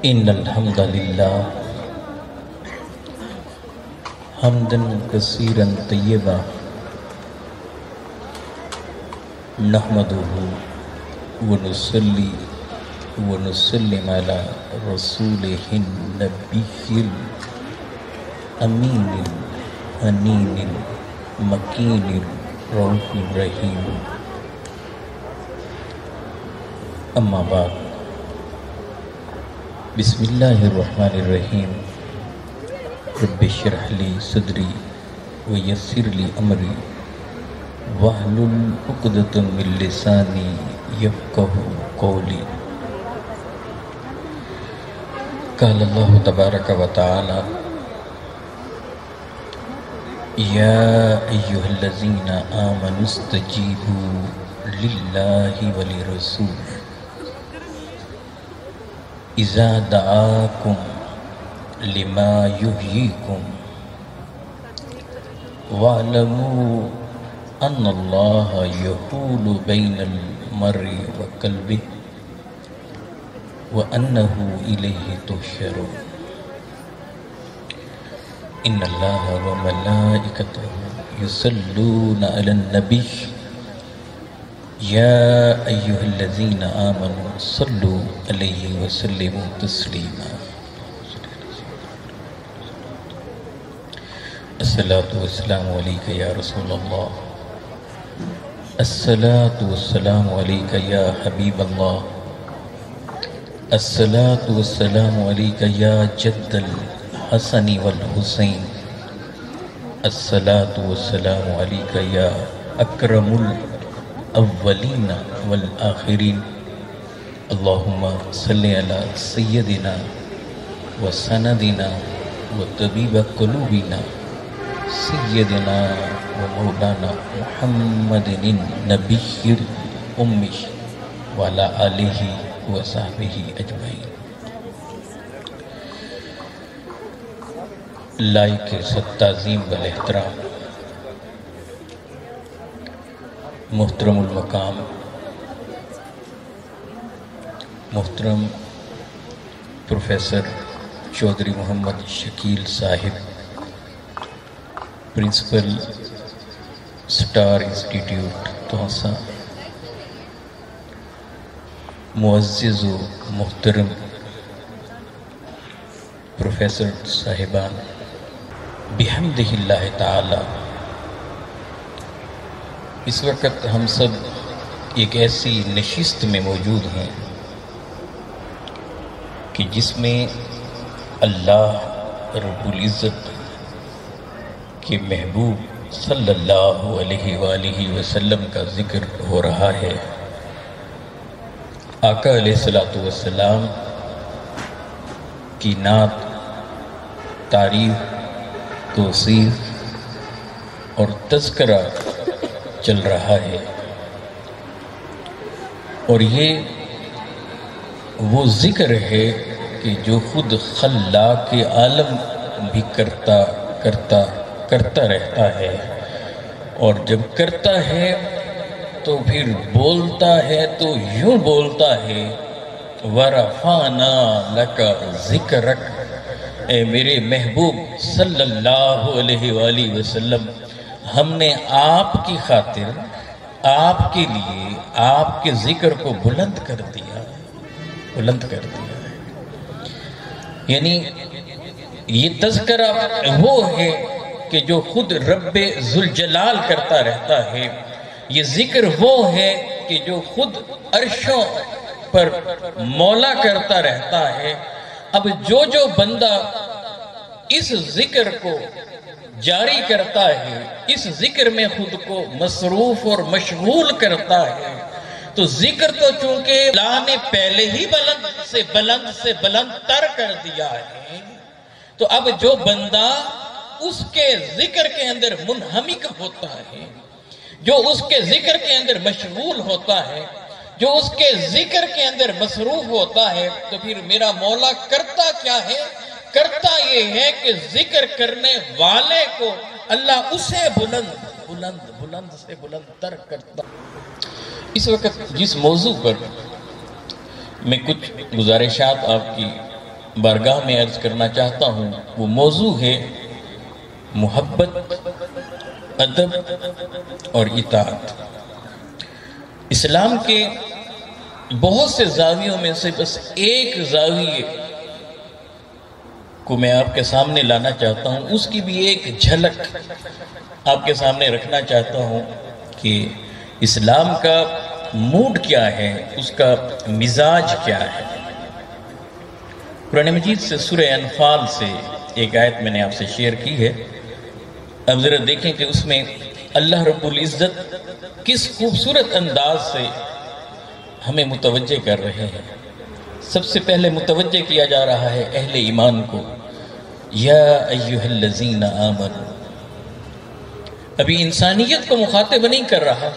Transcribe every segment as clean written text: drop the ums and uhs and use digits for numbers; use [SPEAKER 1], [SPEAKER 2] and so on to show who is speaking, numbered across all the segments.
[SPEAKER 1] ان الحمد للہ حمدا کثیرا طیبا نحمدہ ونصلی ونسلم علی رسولہ النبی الامین الحنین المکین الرؤوف الرحیم اما بعد بسم اللہ الرحمن الرحیم رب اشرح لی صدری ویسر لی امری واحلل عقدۃ من لسانی یفقہوا قولی۔ قال اللہ تبارک و تعالی یا ایہا الذین آمنوا استجیبوا للہ ولرسولہ اذا دعاکم لما یحییکم واعلموا ان اللہ یحول بین المرء وقلبہ وانہ الیہ تحشرون۔ ان اللہ وملائکتہ یصلون علی النبی یا ایہا الذین آمنوا صلوا علیہ وسلموا تسلیما۔ الصلاۃ والسلام علیک یا رسول اللہ، الصلاۃ والسلام علیک یا حبیب اللہ، الصلاۃ والسلام علیک یا جد الحسن والحسین، الصلاۃ والسلام علیک یا اکرم الاولین والآخرین۔ اللہم صلی علی سیدنا وسندنا وطبیب قلوبنا سیدنا ومولانا محمد النبی الأمی وعلی آلہ وصحبہ اجمعین۔ لائق تعظیم والاحترام محترم المقام محترم پروفیسر چودھری محمد شکیل صاحب، پرنسپل سٹار انسٹیٹیوٹ توسا، معزز و محترم پروفیسر صاحبان، بحمدہ اللہ تعالی اس وقت ہم سب ایک ایسی نشست میں موجود ہیں کہ جس میں اللہ رب العزت کے محبوب صلی اللہ علیہ وآلہ وسلم کا ذکر ہو رہا ہے۔ آقا علیہ السلام کی نعت، تعریف، توصیف اور تذکرہ چل رہا ہے، اور یہ وہ ذکر ہے کہ جو خود خلاق عالم بھی کرتا رہتا ہے، اور جب کرتا ہے تو پھر بولتا ہے تو یوں بولتا ہے وَرَفَعْنَا لَكَ ذِكْرَكَ، اے میرے محبوب صلی اللہ علیہ وآلہ وسلم، ہم نے آپ کی خاطر، آپ کے لیے، آپ کے ذکر کو بلند کر دیا ہے۔ یعنی یہ تذکرہ وہ ہے کہ جو خود رب ذوالجلال کرتا رہتا ہے، یہ ذکر وہ ہے کہ جو خود عرشوں پر مولا کرتا رہتا ہے۔ اب جو بندہ اس ذکر کو جاری کرتا ہے، اس ذکر میں خود کو مصروف اور مشغول کرتا ہے، تو ذکر تو چونکہ اللہ نے پہلے ہی بلند سے بلند تر کر دیا ہے، تو اب جو بندہ اس کے ذکر کے اندر منہمک ہوتا ہے، جو اس کے ذکر کے اندر مشغول ہوتا ہے، جو اس کے ذکر کے اندر مصروف ہوتا ہے، تو پھر میرا مولا کرتا کیا ہے؟ کرتا یہ ہے کہ ذکر کرنے والے کو اللہ اسے بلند سے بلند تر کرتا۔ اس وقت جس موضوع پر میں کچھ گزارشات آپ کی بارگاہ میں عرض کرنا چاہتا ہوں وہ موضوع ہے محبت، ادب اور اطاعت۔ اسلام کے بہت سے زاویوں میں سے بس ایک زاویے کو میں آپ کے سامنے لانا چاہتا ہوں، اس کی بھی ایک جھلک آپ کے سامنے رکھنا چاہتا ہوں کہ اسلام کا موڈ کیا ہے، اس کا مزاج کیا ہے۔ قرآن مجید سے سورہ انفال سے ایک آیت میں نے آپ سے شیئر کی ہے، اب ذرا دیکھیں کہ اس میں اللہ رب العزت کس خوبصورت انداز سے ہمیں متوجہ کر رہے ہیں۔ سب سے پہلے متوجہ کیا جا رہا ہے اہل ایمان کو، یا ایہا الذین آمنوا۔ ابھی انسانیت کو مخاطب نہیں کر رہا،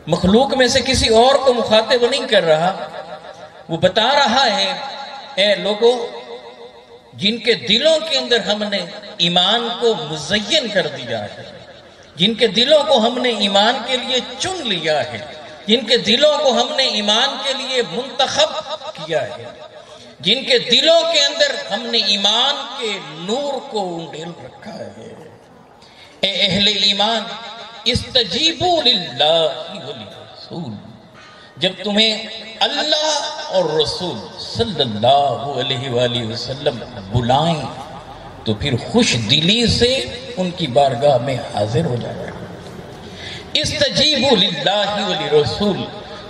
[SPEAKER 1] مخلوق میں سے کسی اور کو مخاطب نہیں کر رہا، وہ بتا رہا ہے اے لوگوں جن کے دلوں کے اندر ہم نے ایمان کو مزین کر دیا ہے، جن کے دلوں کو ہم نے ایمان کے لیے چن لیا ہے، جن کے دلوں کو ہم نے ایمان کے لیے منتخب کیا ہے، جن کے دلوں کے اندر ہم نے ایمان کے نور کو انڈیل رکھا ہے، اے اہل ایمان استجیبوا للہ وللرسول، جب تمہیں اللہ اور رسول صلی اللہ علیہ وآلہ وسلم بلائیں تو پھر خوش دلی سے ان کی بارگاہ میں حاضر ہو جائے۔ استجیبوا للہ وللرسول،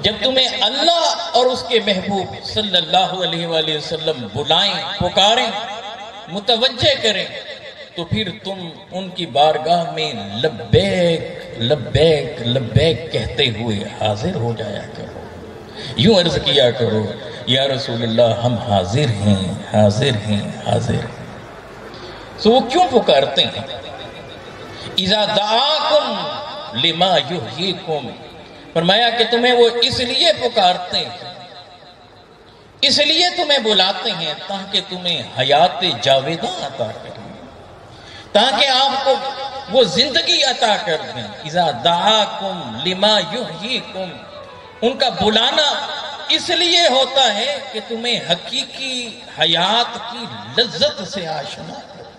[SPEAKER 1] جب تمہیں اللہ اور اس کے محبوب صلی اللہ علیہ وآلہ وسلم بلائیں، پکاریں، متوجہ کریں تو پھر تم ان کی بارگاہ میں لبیک لبیک لبیک کہتے ہوئے حاضر ہو جایا کرو، یوں عرض کیا کرو یا رسول اللہ ہم حاضر ہیں، حاضر ہیں، حاضر ہیں۔ تو وہ کیوں پکارتے ہیں؟ اذا دعاکم لما یحییکم، فرمایا کہ تمہیں وہ اس لیے پکارتے ہیں، اس لیے تمہیں بلاتے ہیں تاکہ تمہیں حیات جاویدہ عطا کریں، تاکہ آپ کو وہ زندگی عطا کر دیں۔ اذا دعاکم لما یحییکم، ان کا بلانا اس لیے ہوتا ہے کہ تمہیں حقیقی حیات کی لذت سے آشنا کریں،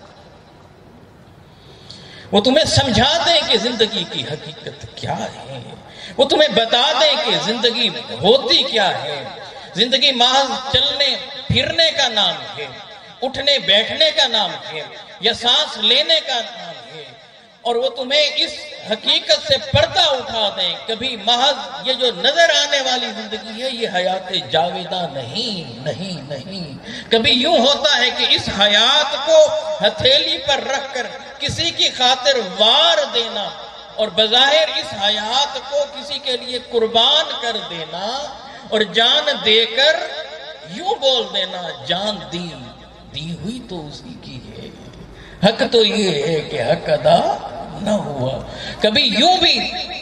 [SPEAKER 1] وہ تمہیں سمجھا دیں کہ زندگی کی حقیقت کیا ہے، وہ تمہیں بتا دیں کہ زندگی ہوتی کیا ہے۔ زندگی محض چلنے پھرنے کا نام ہے، اٹھنے بیٹھنے کا نام ہے، یا سانس لینے کا نام ہے، اور وہ تمہیں اس حقیقت سے پردہ اٹھا دیں کبھی محض یہ جو نظر آنے والی زندگی ہے یہ حیات جاویدہ نہیں نہیں نہیں۔ کبھی یوں ہوتا ہے کہ اس حیات کو ہتھیلی پر رکھ کر کسی کی خاطر وار دینا اور بظاہر اس حیات کو کسی کے لیے قربان کر دینا اور جان دے کر یوں بول دینا جان دی ہوئی تو اسی کی ہے، حق تو یہ ہے کہ حق ادا نہ ہوا۔ کبھی یوں بھی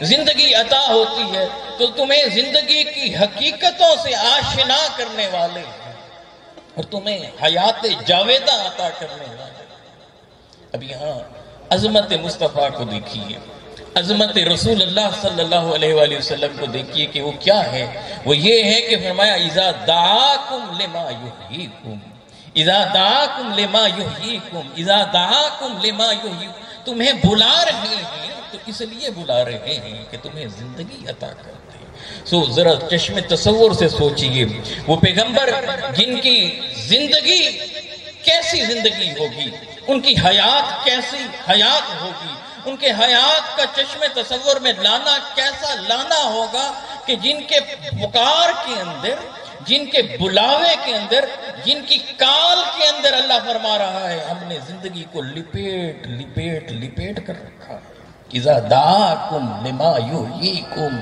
[SPEAKER 1] زندگی عطا ہوتی ہے تو تمہیں زندگی کی حقیقتوں سے آشنا کرنے والے ہیں اور تمہیں حیات جاویدہ عطا کرنے والے۔ اب یہاں عظمت مصطفیٰ کو دیکھیے، عظمت رسول اللہ صلی اللہ علیہ وآلہ وسلم کو دیکھیے کہ وہ کیا ہے۔ وہ یہ ہے کہ فرمایا اذا دعاکم لما یحییکم، اذا دعاکم لما یحییکم، اذا دعاکم لما یحییکم، تمہیں بلا رہے ہیں تو اس لیے بلا رہے ہیں کہ تمہیں زندگی عطا کرتے ہیں۔ سو ذرا چشم تصور سے سوچئے، وہ پیغمبر جن کی زندگی کیسی زندگی ہوگی، ان کی حیات کیسی حیات ہوگی، ان کے حیات کا چشم تصور میں لانا کیسا لانا ہوگا کہ جن کے پکار کے اندر، جن کے بلاوے کے اندر، جن کی کال کے اندر اللہ فرما رہا ہے ہم نے زندگی کو لپیٹ لپیٹ لپیٹ کر رکھا ہے۔ اذا دعاکم لما یحییکم،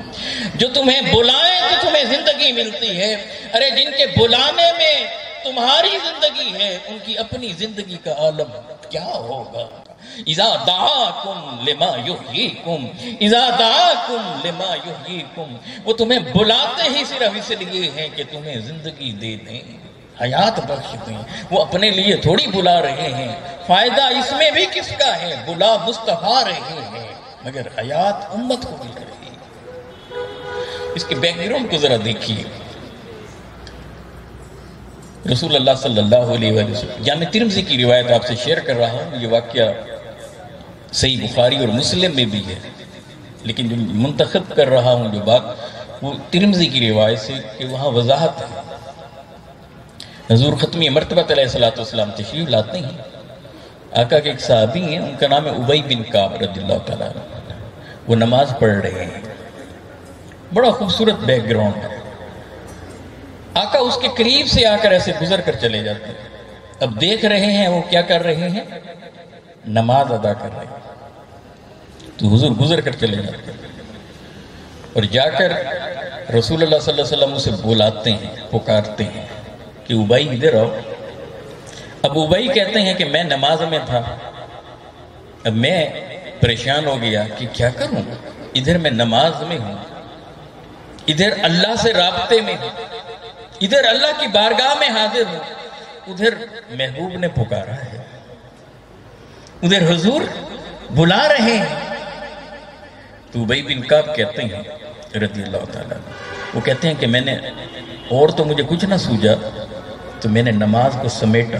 [SPEAKER 1] جو تمہیں بلائیں تو تمہیں زندگی ملتی ہے۔ ارے جن کے بلانے میں تمہاری زندگی ہے ان کی اپنی زندگی کا عالم کیا ہوگا۔ اذا دعاکم لما یحییکم، اذا دعاکم لما یحییکم، وہ تمہیں بلاتے ہی صرف اس لیے ہیں کہ تمہیں زندگی دے دیں، حیات بخش دیں۔ وہ اپنے لیے تھوڑی بلا رہے ہیں، فائدہ اس میں بھی کس کا ہے، بلا مصطفیٰ رہے ہیں، مگر حیات امت کو مل رہی ہے۔ اس کے بیک گراؤنڈ کو ذرا دیکھیے۔ رسول اللہ صلی اللہ علیہ وآلہ وسلم، جامع ترمذی کی روایت آپ سے شیئر کر رہا ہوں، یہ واقعہ صحیح بخاری اور مسلم میں بھی ہے، لیکن جو منتخب کر رہا ہوں جو بات وہ ترمذی کی روایت سے کہ وہاں وضاحت ہے۔ حضور ختمی مرتبہ علیہ السلام تشریف لاتے ہیں، آقا کے ایک صحابی ہیں، ان کا نام ہے ابی بن کعب رضی اللہ تعالیٰ عنہ، وہ نماز پڑھ رہے ہیں، بڑا خوبصورت بیک گراؤنڈ ہے، آقا اس کے قریب سے آ کر ایسے گزر کر چلے جاتے ہیں، اب دیکھ رہے ہیں وہ کیا کر رہے ہیں، نماز ادا کر رہے ہیں، تو حضور گزر کر چلے جاتے ہیں اور جا کر رسول اللہ صلی اللہ علیہ وسلم اسے بلاتے ہیں، پکارتے ہیں کہ ابی ادھر آؤ۔ اب ابی کہتے ہیں کہ میں نماز میں تھا، اب میں پریشان ہو گیا کہ کیا کروں، ادھر میں نماز میں ہوں، ادھر اللہ سے رابطے میں ہوں، ادھر اللہ کی بارگاہ میں حاضر ہوں، ادھر محبوب نے پکارا ہے، ادھر حضور بلا رہے ہیں۔ تو ابی بن کعب کہتے ہیں رضی اللہ تعالیٰ، وہ کہتے ہیں کہ میں نے اور تو مجھے کچھ نہ سوجا تو میں نے نماز کو سمیٹا،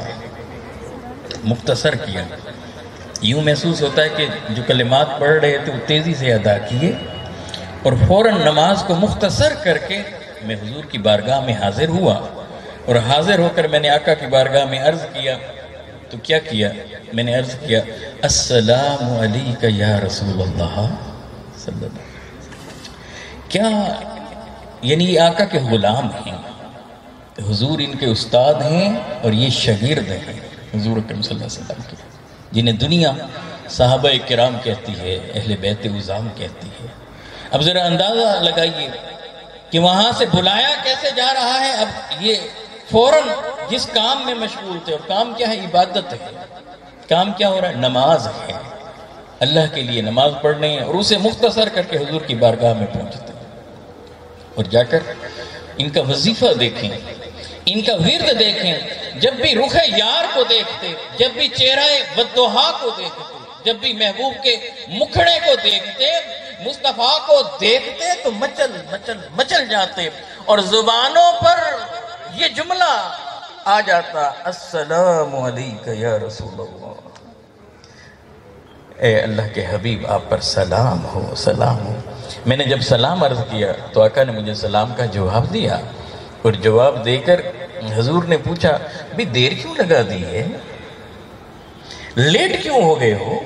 [SPEAKER 1] مختصر کیا، یوں محسوس ہوتا ہے کہ جو کلمات پڑھ رہے تھے وہ تیزی سے ادا کیے اور فوراً نماز کو مختصر کر کے میں حضور کی بارگاہ میں حاضر ہوا، اور حاضر ہو کر میں نے آقا کی بارگاہ میں عرض کیا، تو کیا کیا، میں نے عرض کیا السلام علیکہ یا رسول اللہ صلی اللہ علیہ وسلم۔ کیا یعنی یہ آقا کے غلام ہیں، حضور ان کے استاد ہیں اور یہ شاگرد ہیں حضور اکرم صلی اللہ علیہ وسلم کے، جنہیں دنیا صحابہ کرام کہتی ہے، اہل بیت عظام کہتی ہے۔ اب ذرا اندازہ لگائیے کہ وہاں سے بلایا کیسے جا رہا ہے، اب یہ فوراً جس کام میں مشغول تھے، اور کام کیا ہے، عبادت ہے، کام کیا ہو رہا ہے، نماز ہے، اللہ کے لیے نماز پڑھنے ہیں، اور اسے مختصر کر کے حضور کی بارگاہ میں پہنچتے ہیں، اور جا کر ان کا وظیفہ دیکھیں، ان کا ورد دیکھیں، جب بھی رخ یار کو دیکھتے، جب بھی چہرہ والضحیٰ کو دیکھتے، جب بھی محبوب کے مکھڑے کو دیکھتے، مصطفیٰ کو دیکھتے تو مچل مچل مچل جاتے، اور زبانوں پر یہ جملہ آ جاتا السلام علیکہ یا رسول اللہ، اے اللہ کے حبیب آپ پر سلام ہو، سلام ہو۔ میں نے جب سلام عرض کیا تو آقا نے مجھے سلام کا جواب دیا، اور جواب دے کر حضور نے پوچھا بھی دیر کیوں لگا دی ہے، لیٹ کیوں ہو گئے ہو۔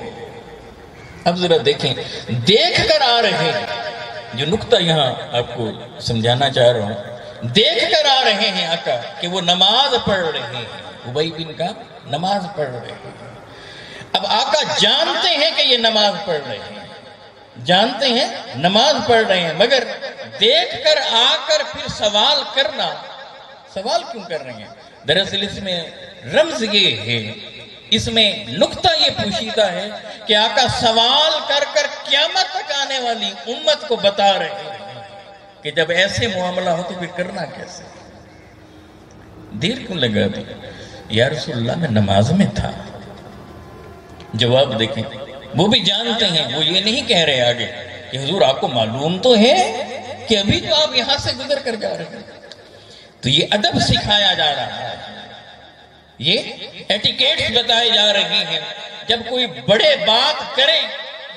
[SPEAKER 1] اب ذرا دیکھیں، دیکھ کر آ رہے ہیں، جو نقطہ یہاں آپ کو سمجھانا چاہ رہا ہوں، دیکھ کر آ رہے ہیں آقا کہ وہ نماز پڑھ رہے ہیں، ابی بن کعب نماز پڑھ رہے ہیں۔ اب آقا جانتے ہیں کہ یہ نماز پڑھ رہے ہیں، جانتے ہیں نماز پڑھ رہے ہیں، مگر دیکھ کر آ کر پھر سوال کرنا، سوال کیوں کر رہے ہیں؟ دراصل اس میں رمز یہ ہے، اس میں نقطہ یہ پوشیدہ ہے کہ آقا سوال کر کر قیامت تک آنے والی امت کو بتا رہے ہیں کہ جب ایسے معاملہ ہو تو پھر کرنا کیسے، دیر کیوں لگا دی؟ یا رسول اللہ میں نماز میں تھا۔ جواب دیکھیں، وہ بھی جانتے ہیں، وہ یہ نہیں کہہ رہے آگے کہ حضور آپ کو معلوم تو ہے کہ ابھی تو آپ یہاں سے گزر کر جا رہے ہیں۔ تو یہ ادب سکھایا جا رہا ہے، یہ ایٹیکیٹس بتائے جا رہے ہیں، جب کوئی بڑے بات کریں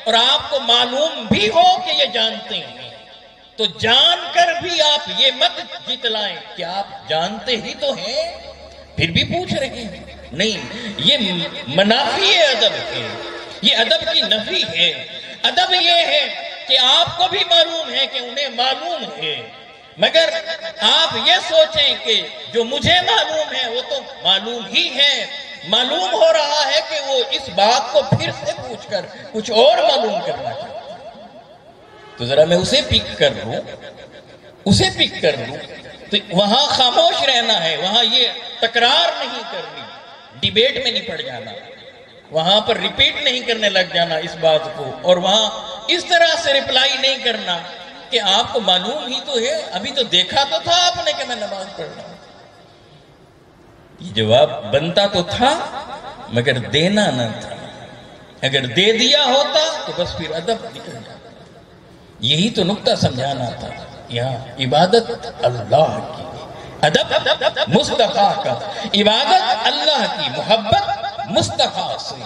[SPEAKER 1] اور آپ کو معلوم بھی ہو کہ یہ جانتے ہیں، تو جان کر بھی آپ یہ مت جتلائیں کہ آپ جانتے ہی تو ہیں پھر بھی پوچھ رہے ہیں، نہیں، یہ منافی ادب ہے، یہ ادب کی نفی ہے۔ ادب یہ ہے کہ آپ کو بھی معلوم ہے کہ انہیں معلوم ہے، مگر آپ یہ سوچیں کہ جو مجھے معلوم ہے وہ تو معلوم ہی ہے، معلوم ہو رہا ہے کہ وہ اس بات کو پھر سے پوچھ کر کچھ اور معلوم کرنا چاہتا ہے، تو ذرا میں اسے پک کر لوں، اسے پک کر لوں، تو وہاں خاموش رہنا ہے، وہاں یہ تکرار نہیں کرنی، ڈیبیٹ میں نہیں پڑ جانا، وہاں پر ریپیٹ نہیں کرنے لگ جانا اس بات کو، اور وہاں اس طرح سے ریپلائی نہیں کرنا کہ آپ کو معلوم ہی تو ہے، ابھی تو دیکھا تو تھا آپ نے کہ میں نماز پڑھ رہا ہوں۔ یہ جواب بنتا تو تھا مگر دینا نہ تھا، اگر دے دیا ہوتا تو بس پھر ادب نکل جاتا۔ یہی تو نقطہ سمجھانا تھا، یہاں عبادت اللہ کی، ادب مصطفیٰ کا، عبادت اللہ کی، محبت مصطفیٰ سے،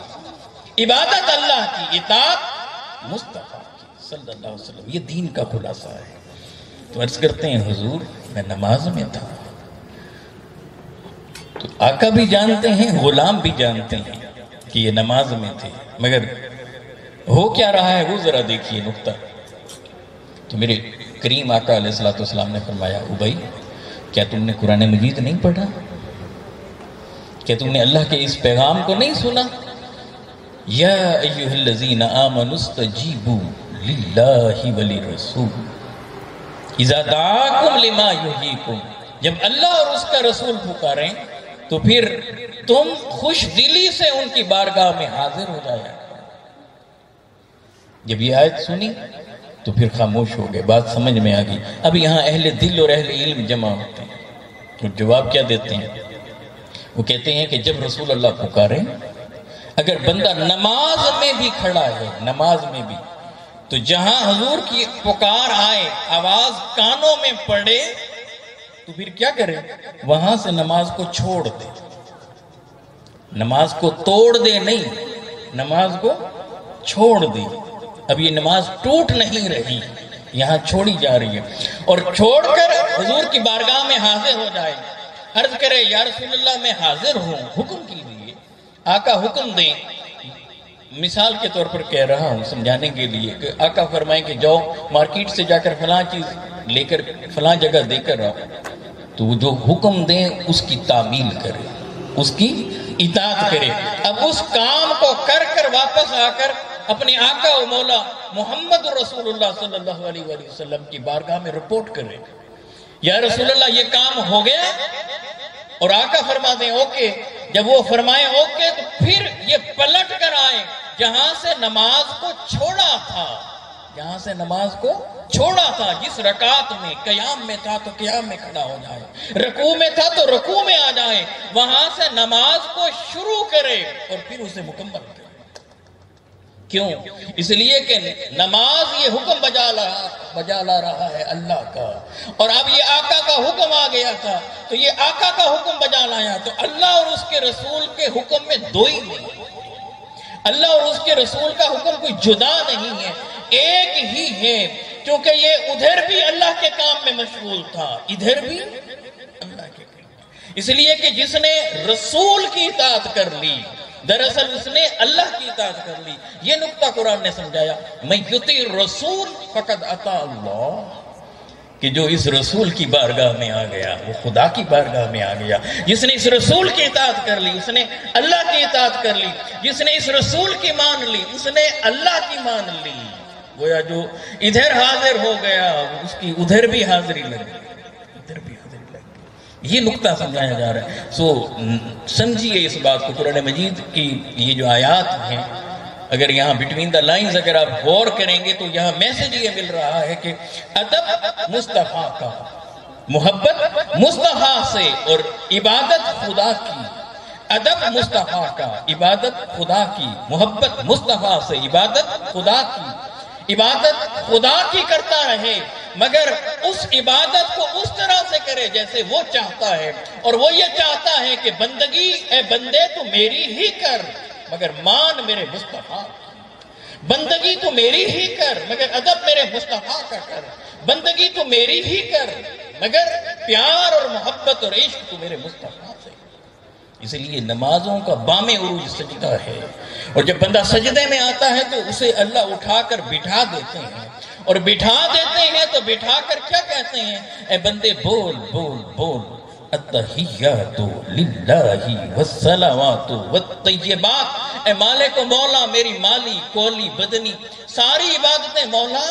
[SPEAKER 1] عبادت اللہ کی، اطاعت مصطفیٰ کی صلی اللہ علیہ وسلم۔ یہ دین کا خلاصہ ہے۔ تو عرض کرتے ہیں حضور میں نماز میں تھا، تو آقا بھی جانتے ہیں، غلام بھی جانتے ہیں کہ یہ نماز میں تھے، مگر ہو کیا رہا ہے وہ ذرا دیکھیے نقطہ۔ تو میرے کریم آقا علیہ السلام نے فرمایا، ابی کیا تم نے قرآن مجید نہیں پڑھا؟ کیا تم نے اللہ کے اس پیغام کو نہیں سنا؟ یا ایھا الذین آمنوا استجیبوا للہ وللرسول اذا دعاکم لما یحییکم۔ جب اللہ اور اس کا رسول پکاریں تو پھر تم خوش دلی سے ان کی بارگاہ میں حاضر ہو جایا۔ جب یہ آیت سنی تو پھر خاموش ہو گئے، بات سمجھ میں آ گئی۔ اب یہاں اہل دل اور اہل علم جمع ہوتے ہیں، تو جواب کیا دیتے ہیں؟ وہ کہتے ہیں کہ جب رسول اللہ پکارے، اگر بندہ نماز میں بھی کھڑا ہے، نماز میں بھی، تو جہاں حضور کی پکار آئے، آواز کانوں میں پڑے، تو پھر کیا کرے؟ وہاں سے نماز کو چھوڑ دے، نماز کو توڑ دے نہیں، نماز کو چھوڑ دے۔ اب یہ نماز ٹوٹ نہیں رہی، یہاں چھوڑی جا رہی ہے، اور چھوڑ کر حضور کی بارگاہ میں حاضر ہو جائے، عرض کرے یا رسول اللہ میں حاضر ہوں، حکم کیجیے۔ آقا حکم دیں، مثال کے طور پر کہہ رہا ہوں سمجھانے کے لیے، کہ آقا فرمائیں کہ جاؤ مارکیٹ سے جا کر فلاں چیز لے کر فلاں جگہ دے کر آؤ، تو وہ جو حکم دیں اس کی تعمیل کرے، اس کی اطاعت کرے۔ اب اس کام کو کر کر واپس آ کر اپنے آقا و مولا محمد رسول اللہ صلی اللہ علیہ وآلہ وسلم کی بارگاہ میں رپورٹ کرے، یا رسول اللہ یہ کام ہو گیا، اور آقا فرما دیں اوکے۔ جب وہ فرمائیں اوکے تو پھر یہ پلٹ کر آئے جہاں سے نماز کو چھوڑا تھا، جہاں سے نماز کو چھوڑا تھا، جس رکعت میں قیام میں تھا تو قیام میں کھڑا ہو جائے، رکوع میں تھا تو رکوع میں آ جائے، وہاں سے نماز کو شروع کرے اور پھر اسے مکمل کرے۔ کیوں؟ اس لیے کہ نماز یہ حکم بجا لا رہا ہے اللہ کا، اور اب یہ آقا کا حکم آ گیا تھا، تو یہ آقا کا حکم بجا لایا، تو اللہ اور اس کے رسول کے حکم میں دوئی نہیں، اللہ اور اس کے رسول کا حکم کوئی جدا نہیں ہے، ایک ہی ہے، کیونکہ یہ ادھر بھی اللہ کے کام میں مشغول تھا، ادھر بھی اللہ کے کام میں۔ اس لیے کہ جس نے رسول کی اطاعت کر لی، دراصل اس نے اللہ کی اطاعت کر لی۔ یہ نقطہ قرآن نے سمجھایا، میں یطیع الرسول فقد اطاع اللہ، کہ جو اس رسول کی بارگاہ میں آ گیا وہ خدا کی بارگاہ میں آ گیا۔ جس نے اس رسول کی اطاعت کر لی اس نے اللہ کی اطاعت کر لی، جس نے اس رسول کی مان لی اس نے اللہ کی مان لی۔ گویا جو ادھر حاضر ہو گیا اس کی ادھر بھی حاضری لگ گئی، ادھر بھی حاضری لگ گئی۔ یہ نقطہ سمجھایا جا رہا ہے۔ سو سمجھیے اس بات کو، قرآن مجید کی یہ جو آیات ہیں، اگر یہاں بٹوین دا لائنز اگر آپ غور کریں گے تو یہاں میسج یہ مل رہا ہے کہ ادب مصطفیٰ کا، محبت مصطفیٰ سے، اور عبادت خدا کی۔ ادب مصطفیٰ کا، عبادت خدا کی، محبت مصطفیٰ سے، عبادت خدا کی۔ عبادت خدا کی کرتا رہے، مگر اس عبادت کو اس طرح سے کرے جیسے وہ چاہتا ہے، اور وہ یہ چاہتا ہے کہ بندگی اے بندے تو میری ہی کر مگر مان میرے مصطفیٰ کی، بندگی تو میری ہی کر مگر ادب میرے مصطفیٰ کا کر، بندگی تو میری ہی کر مگر پیار اور محبت اور عشق تو میرے مصطفیٰ سے۔ اس لیے نمازوں کا بام عروج سجدہ ہے، اور جب بندہ سجدے میں آتا ہے تو اسے اللہ اٹھا کر بٹھا دیتے ہیں، اور بٹھا دیتے ہیں تو بٹھا کر کیا کہتے ہیں؟ اے بندے بول بول بول، التحیات للہ والصلوات والطیبات، اے مالک و مولا میری مالی کولی بدنی ساری عبادتیں مولا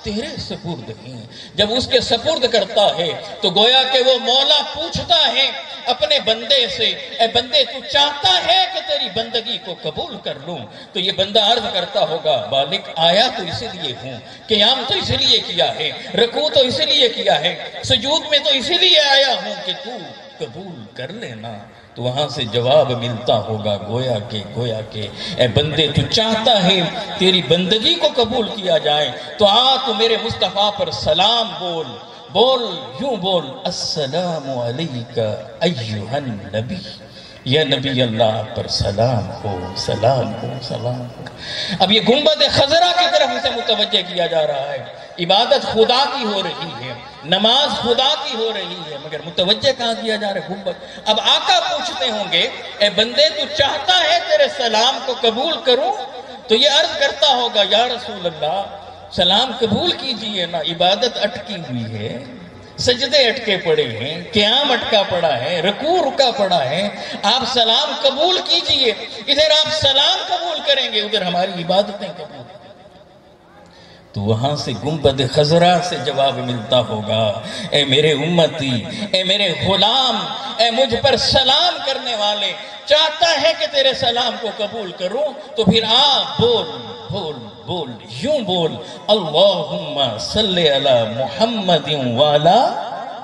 [SPEAKER 1] تیرے سپرد ہیں۔ جب اس کے سپرد کرتا ہے تو گویا کہ وہ مولا پوچھتا ہے اپنے بندے سے، اے بندے تو چاہتا ہے کہ تیری بندگی کو قبول کر لوں؟ تو یہ بندہ عرض کرتا ہوگا، بالک آیا تو اسی لیے ہوں، قیام تو اسی لیے کیا ہے، رکوع تو اسی لیے کیا ہے، سجود میں تو اسی لیے آیا ہوں کہ تو قبول کر لینا۔ تو وہاں سے جواب ملتا ہوگا گویا کہ اے بندے تو چاہتا ہے تیری بندگی کو قبول کیا جائے، تو آ تو میرے مصطفیٰ پر سلام بول، بول یوں بول السلام علیکہ ایہا النبی، یا نبی اللہ پر سلام ہو سلام ہو سلام ہو۔ اب یہ گنبد خضرا کی طرف اسے متوجہ کیا جا رہا ہے، عبادت خدا کی ہو رہی ہے، نماز خدا کی ہو رہی ہے، مگر متوجہ کہاں کیا جا رہا ہے؟ گنبد۔ اب آقا پوچھتے ہوں گے اے بندے تو چاہتا ہے تیرے سلام کو قبول کروں؟ تو یہ عرض کرتا ہوگا یا رسول اللہ سلام قبول کیجئے نا، عبادت اٹکی ہوئی ہے، سجدے اٹکے پڑے ہیں، قیام اٹکا پڑا ہے، رکوع رکا پڑا ہے، آپ سلام قبول کیجئے۔ ادھر آپ سلام قبول کریں گے، ادھر ہماری عبادتیں قبول۔ تو وہاں سے گنبد خضرا سے جواب ملتا ہوگا اے میرے امتی، اے میرے غلام، اے مجھ پر سلام کرنے والے، چاہتا ہے کہ تیرے سلام کو قبول کروں تو پھر بول بول بول یوں بول اللہم صلی علی محمد وعلی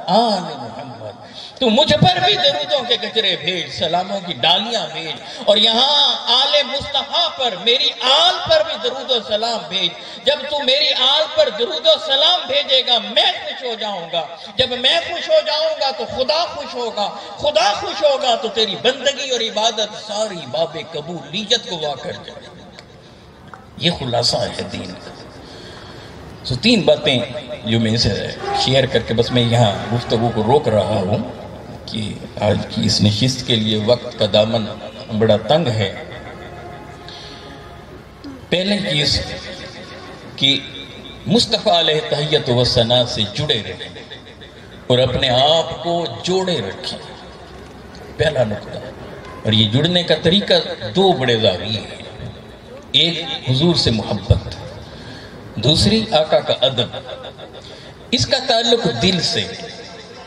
[SPEAKER 1] آل محمد۔ تو مجھ پر بھی درودوں کے گجرے بھیج، سلاموں کی ڈالیاں بھیج، اور یہاں آل مصطفیٰ پر، میری آل پر بھی درود و سلام بھیج۔ جب تو میری آل پر درود و سلام بھیجے گا میں خوش ہو جاؤں گا، جب میں خوش ہو جاؤں گا تو خدا خوش ہوگا، خدا خوش ہوگا تو تیری بندگی اور عبادت ساری باب قبولیت کو وا کر جائے۔ یہ خلاصہ ہے دین کا۔ سو تین باتیں جو میں اسے شیئر کر کے بس میں یہاں گفتگو کو روک رہا ہوں کہ آج کی اس نشست کے لیے وقت کا دامن بڑا تنگ ہے۔ پہلے چیز کہ مصطفیٰ علیہ تحیت و ثنا سے جڑے رہیں اور اپنے آپ کو جوڑے رکھیں، پہلا نقطہ۔ اور یہ جڑنے کا طریقہ دو بڑے زاویے ہیں، ایک حضور سے محبت، دوسری آقا کا ادب۔ اس کا تعلق دل سے،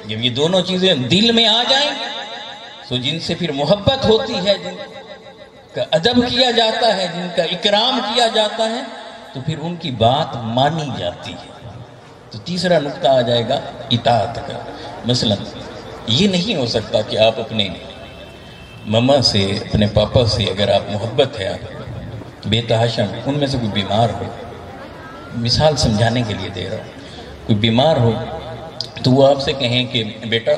[SPEAKER 1] جب یہ دونوں چیزیں دل میں آ جائیں تو جن سے پھر محبت ہوتی ہے، جن کا ادب کیا جاتا ہے، جن کا اکرام کیا جاتا ہے، تو پھر ان کی بات مانی جاتی ہے۔ تو تیسرا نقطہ آ جائے گا اطاعت کا۔ مثلا یہ نہیں ہو سکتا کہ آپ اپنے مما سے، اپنے پاپا سے اگر آپ محبت ہے، آپ بے تحاشا، ان میں سے کوئی بیمار ہو، مثال سمجھانے کے لیے دے رہا ہوں، کوئی بیمار ہو تو وہ آپ سے کہیں کہ بیٹا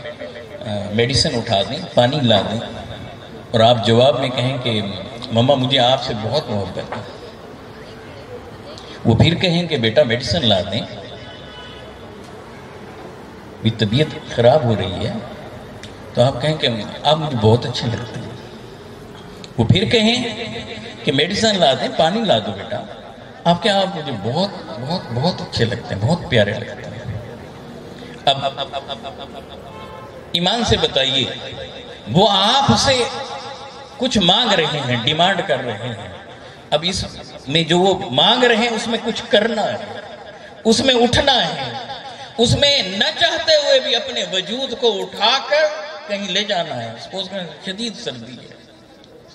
[SPEAKER 1] میڈیسن اٹھا دیں، پانی لا دیں، اور آپ جواب میں کہیں کہ مما مجھے آپ سے بہت محبت ہے۔ وہ پھر کہیں کہ بیٹا میڈیسن لا دیں، بھی طبیعت خراب ہو رہی ہے، تو آپ کہیں کہ آپ مجھے بہت اچھے لگتے ہیں۔ وہ پھر کہیں کہ میڈیسن لا دیں، پانی لا دو بیٹا، آپ کیا آپ مجھے بہت بہت بہت اچھے لگتے ہیں، بہت پیارے لگتے ہیں۔ اب ایمان سے بتائیے، وہ آپ سے کچھ مانگ رہے ہیں، ڈیمانڈ کر رہے ہیں، اب اس میں جو وہ مانگ رہے ہیں اس میں کچھ کرنا ہے، اس میں اٹھنا ہے، اس میں نہ چاہتے ہوئے بھی اپنے وجود کو اٹھا کر کہیں لے جانا ہے۔ سپوز کریں شدید سردی ہے،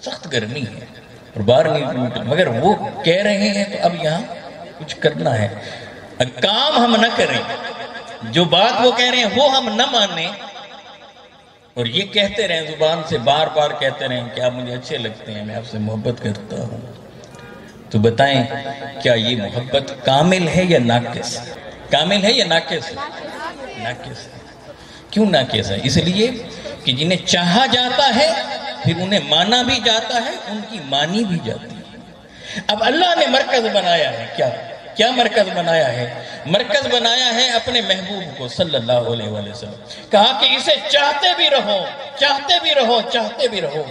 [SPEAKER 1] سخت گرمی ہے اور باہر نہیں، مگر وہ کہہ رہے ہیں تو اب یہاں کچھ کرنا ہے۔ کام ہم نہ کریں، جو بات وہ کہہ رہے ہیں وہ ہم نہ مانیں، اور یہ کہتے رہیں، زبان سے بار بار کہتے رہیں کہ آپ مجھے اچھے لگتے ہیں، میں آپ سے محبت کرتا ہوں، تو بتائیں کیا یہ محبت کامل ہے یا ناقص؟ کامل ہے یا ناقص؟ ناقص ہے۔ کیوں ناقص ہے؟ اس لیے کہ جنہیں چاہا جاتا ہے پھر انہیں مانا بھی جاتا ہے، ان کی مانی بھی جاتی ہے۔ اب اللہ نے مرکز بنایا ہے، کیا مرکز بنایا ہے؟ مرکز بنایا ہے اپنے محبوب کو صلی اللہ علیہ وآلہ وسلم۔ کہا کہ اسے چاہتے بھی رہو، چاہتے بھی رہو، چاہتے بھی رہو،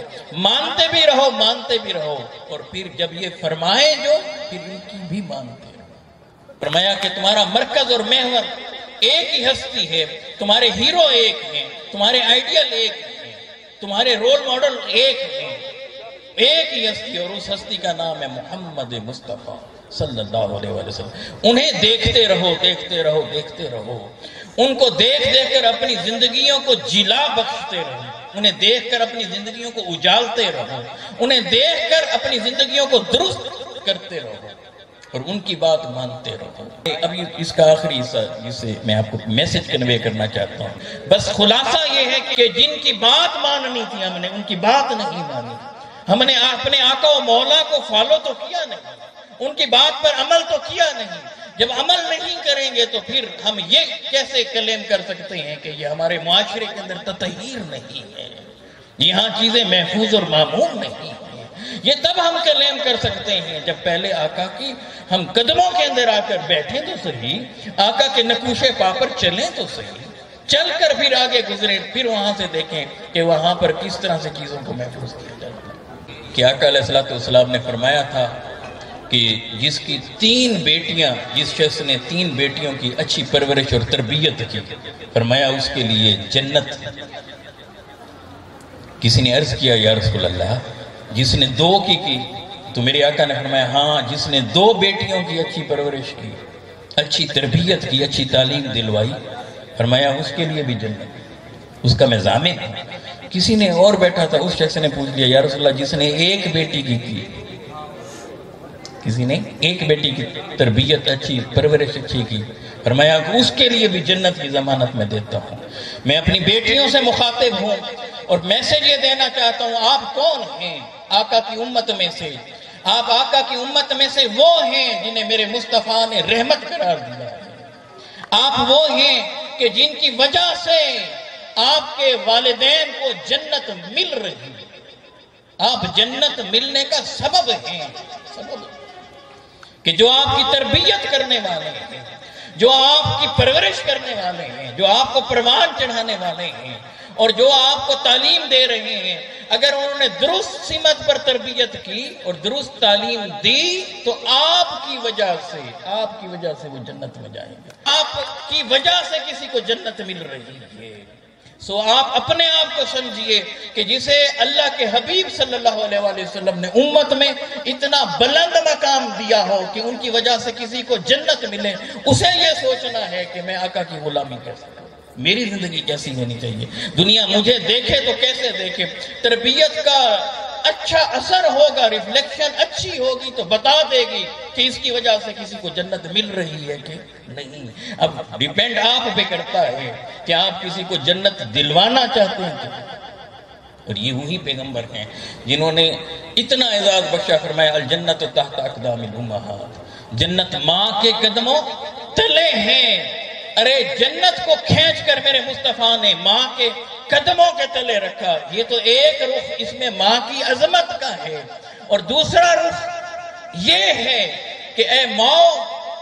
[SPEAKER 1] مانتے بھی رہو، مانتے بھی رہو، اور پھر جب یہ فرمائے جو پھر ان کی بھی مانتے رہو۔ فرمایا کہ تمہارا مرکز اور محور ایک ہی ہستی ہے، تمہارے ہیرو ایک ہیں، تمہارے آئیڈیل ایک ہیں، تمہارے رول ماڈل ایک ہیں، ایک ہی ہستی، اور اس ہستی کا نام ہے محمد مصطفیٰ صلی اللہ علیہ وآلہ وسلم۔ انہیں دیکھتے رہو، دیکھتے رہو، دیکھتے رہو، ان کو دیکھ دیکھ کر اپنی زندگیوں کو جلا بخشتے رہو، انہیں دیکھ کر اپنی زندگیوں کو اجالتے رہو، انہیں دیکھ کر اپنی زندگیوں کو درست کرتے رہو، اور ان کی بات مانتے رہو۔ اب اس کا آخری حصہ جسے میں آپ کو میسج کنوے کرنا چاہتا ہوں، بس خلاصہ یہ ہے کہ جن کی بات ماننی تھی ہم نے ان کی بات نہیں مانی، ہم نے اپنے آقا و مولا کو فالو تو کیا نہیں، ان کی بات پر عمل تو کیا نہیں، جب عمل نہیں کریں گے تو پھر ہم یہ کیسے کلیم کر سکتے ہیں کہ یہ ہمارے معاشرے کے اندر تطہیر نہیں ہے، یہاں چیزیں محفوظ اور معمول نہیں ہیں؟ یہ تب ہم کلیم کر سکتے ہیں جب پہلے آقا کی ہم قدموں کے اندر آ کر بیٹھیں تو صحیح، آقا کے نقوش پا پر چلیں تو صحیح، چل کر پھر آگے گزریں، پھر وہاں سے دیکھیں کہ وہاں پر کس طرح سے چیزوں کو محفوظ کیا جاتا ہے۔ کہ آقا علیہ السلام نے فرمایا تھا کہ جس کی 3 بیٹیاں، جس شخص نے 3 بیٹیوں کی اچھی پرورش اور تربیت کی، فرمایا اس کے لیے جنت۔ کسی نے عرض کیا یا رسول اللہ جس نے 2 کی تو میرے آقا نے فرمایا ہاں، جس نے 2 بیٹیوں کی اچھی پرورش کی، اچھی تربیت کی، اچھی تعلیم دلوائی، فرمایا اس کے لیے بھی جنت، اس کا میں ضامن ہوں۔ کسی نے اور بیٹھا تھا، اس شخص نے پوچھ لیا یا رسول اللہ جس نے 1 بیٹی کی کسی نے 1 بیٹی کی تربیت اچھی، پرورش اچھی کی، فرمایا کہ اس کے لیے بھی جنت کی ضمانت میں دیتا ہوں۔ میں اپنی بیٹیوں سے مخاطب ہوں اور میسج یہ دینا چاہتا ہوں، آپ کون ہیں آقا کی امت میں سے؟ آپ آقا کی امت میں سے وہ ہیں جنہیں میرے مصطفیٰ نے رحمت قرار دیا ہے، آپ وہ ہیں کہ جن کی وجہ سے آپ کے والدین کو جنت مل رہی ہے، آپ جنت ملنے کا سبب ہیں، کہ جو آپ کی تربیت کرنے والے ہیں، جو آپ کی پرورش کرنے والے ہیں، جو آپ کو پروان چڑھانے والے ہیں اور جو آپ کو تعلیم دے رہے ہیں، اگر انہوں نے درست سمت پر تربیت کی اور درست تعلیم دی تو آپ کی وجہ سے وہ جنت میں جائیں گے، آپ کی وجہ سے کسی کو جنت مل رہی ہے۔ سو آپ اپنے آپ کو سمجھیے کہ جسے اللہ کے حبیب صلی اللہ علیہ وآلہ وسلم نے امت میں اتنا بلند مقام دیا ہو کہ ان کی وجہ سے کسی کو جنت ملے، اسے یہ سوچنا ہے کہ میں آقا کی غلامی کر سکوں، میری زندگی کیسی ہونی چاہیے، دنیا مجھے دیکھے تو کیسے دیکھے، تربیت کا اچھا اثر ہوگا، ریفلیکشن اچھی ہوگی تو بتا دے گی کہ اس کی وجہ سے کسی کو جنت مل رہی ہے کہ نہیں۔ اب ڈیپینڈ آپ پہ کرتا ہے کہ آپ کسی کو جنت دلوانا چاہتے ہیں، اور یہ وہی پیغمبر ہیں جنہوں نے اتنا اعزاز بخشا، فرمایا الجنت تحت اقدام الامہات، جنت ماں کے قدموں تلے ہیں۔ ارے جنت کو کھینچ کر میرے مصطفیٰ نے ماں کے قدموں کے تلے رکھا، یہ تو ایک رخ اس میں ماں کی عظمت کا ہے، اور دوسرا رخ یہ ہے کہ اے ماں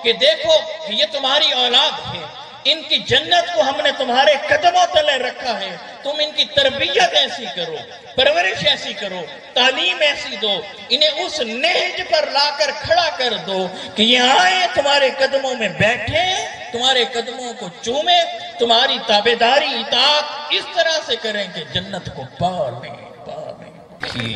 [SPEAKER 1] کہ دیکھو کہ یہ تمہاری اولاد ہے، ان کی جنت کو ہم نے تمہارے قدموں تلے رکھا ہے، تم ان کی تربیت ایسی کرو، پرورش ایسی کرو، تعلیم ایسی دو، انہیں اس نہج پر لا کر کھڑا کر دو کہ یہ آئیں تمہارے قدموں میں بیٹھیں، تمہارے قدموں کو چومیں، تمہاری تابعداری اطاعت اس طرح سے کریں کہ جنت کو پا لیں۔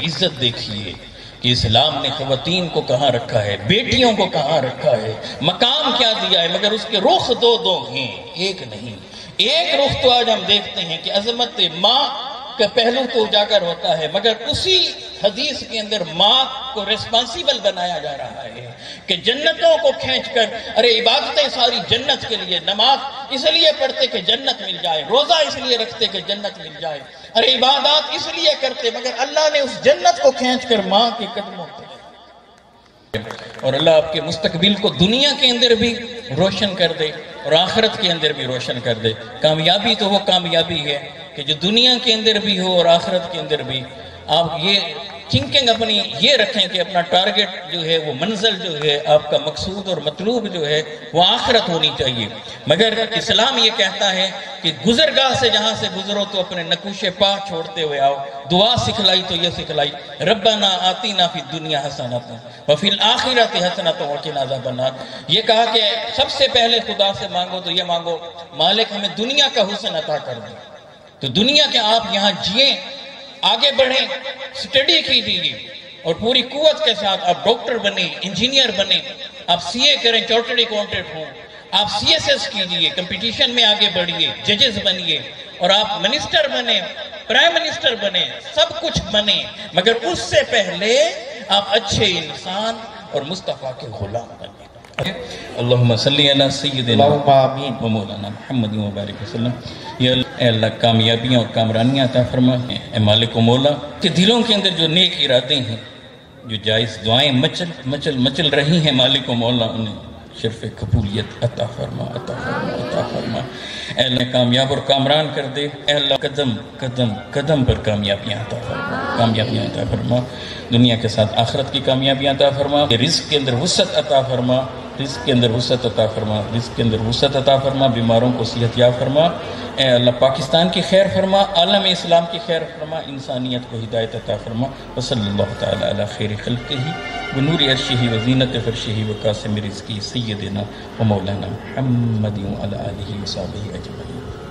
[SPEAKER 1] عزت دیکھیے کہ اسلام نے خواتین کو کہاں رکھا ہے، بیٹیوں کو کہاں رکھا ہے، مقام کیا دیا ہے، مگر اس کے رخ دو ہیں، ایک نہیں۔ ایک رخ تو آج ہم دیکھتے ہیں کہ عظمت ماں کا پہلو تو اجاگر ہوتا ہے، مگر اسی حدیث کے اندر ماں کو ریسپانسیبل بنایا جا رہا ہے کہ جنتوں کو کھینچ کر، ارے عبادتیں ساری جنت کے لیے، نماز اس لیے پڑھتے کہ جنت مل جائے، روزہ اس لیے رکھتے کہ جنت مل جائے، ارے عبادات اس لیے کرتے، مگر اللہ نے اس جنت کو کھینچ کر ماں کے قدموں پر، اور اللہ آپ کے مستقبل کو دنیا کے اندر بھی روشن کر دے اور آخرت کے اندر بھی روشن کر دے۔ کامیابی تو وہ کامیابی ہے کہ جو دنیا کے اندر بھی ہو اور آخرت کے اندر بھی۔ آپ یہ تھنکنگ اپنی یہ رکھیں کہ اپنا ٹارگٹ جو ہے، وہ منزل جو ہے، آپ کا مقصود اور مطلوب جو ہے وہ آخرت ہونی چاہیے، مگر اسلام یہ کہتا ہے کہ گزرگاہ سے جہاں سے گزرو تو اپنے نقوش پا چھوڑتے ہوئے آؤ۔ دعا سکھلائی تو یہ سکھلائی، ربنا آتینا فی الدنیا حسنۃ وفی الآخرۃ حسنۃ وقنا عذاب النار۔ یہ کہا کہ سب سے پہلے خدا سے مانگو تو یہ مانگو مالک ہمیں دنیا کا حسن عطا کر دے، تو دنیا کے آپ یہاں جئیں، آگے بڑھیں، سٹڈی کیجیے اور پوری قوت کے ساتھ آپ ڈاکٹر بنیں، انجینئر بنیں، آپ سی اے کریں، چارٹرڈ اکاؤنٹنٹ ہوں، آپ سی ایس ایس کیجیے، کمپٹیشن میں آگے بڑھیے، ججز بنیے، اور آپ منسٹر بنیں، پرائم منسٹر بنیں، سب کچھ بنیں، مگر اس سے پہلے آپ اچھے انسان اور مصطفیٰ کے غلام بنیں۔ اللہم صلی علی سیدنا و مولانا محمد و بارک وسلم۔ یا اللہ کامیابیاں اور کامرانیاں عطا فرما، اے مالک و مولا کہ دلوں کے اندر جو نیک ارادے ہیں، جو جائز دعائیں مچل رہی ہیں، مالک و مولا انہیں شرف قبولیت عطا فرما عطا فرما عطا فرما۔ اے اللہ کامیاب اور کامران کر دے، اے اللہ قدم قدم قدم پر کامیابیاں عطا فرما، کامیابیاں عطا فرما، دنیا کے ساتھ آخرت کی کامیابیاں عطا فرما، رزق کے اندر وسعت عطا فرما، رزق کے اندر وسعت عطا فرما، رزق کے اندر وسعت عطا فرما، بیماروں کو صحت یاب فرما، اے اللہ پاکستان کی خیر فرما، عالم اسلام کی خیر فرما، انسانیت کو ہدایت عطا فرما۔ وصلی اللہ تعالی علی خیر خلقہ بنور عرشہ وزینت فرشہ وقاسم رزقہ سیدنا و مولانا محمد وعلی آلہ وصحبہ اجمعین۔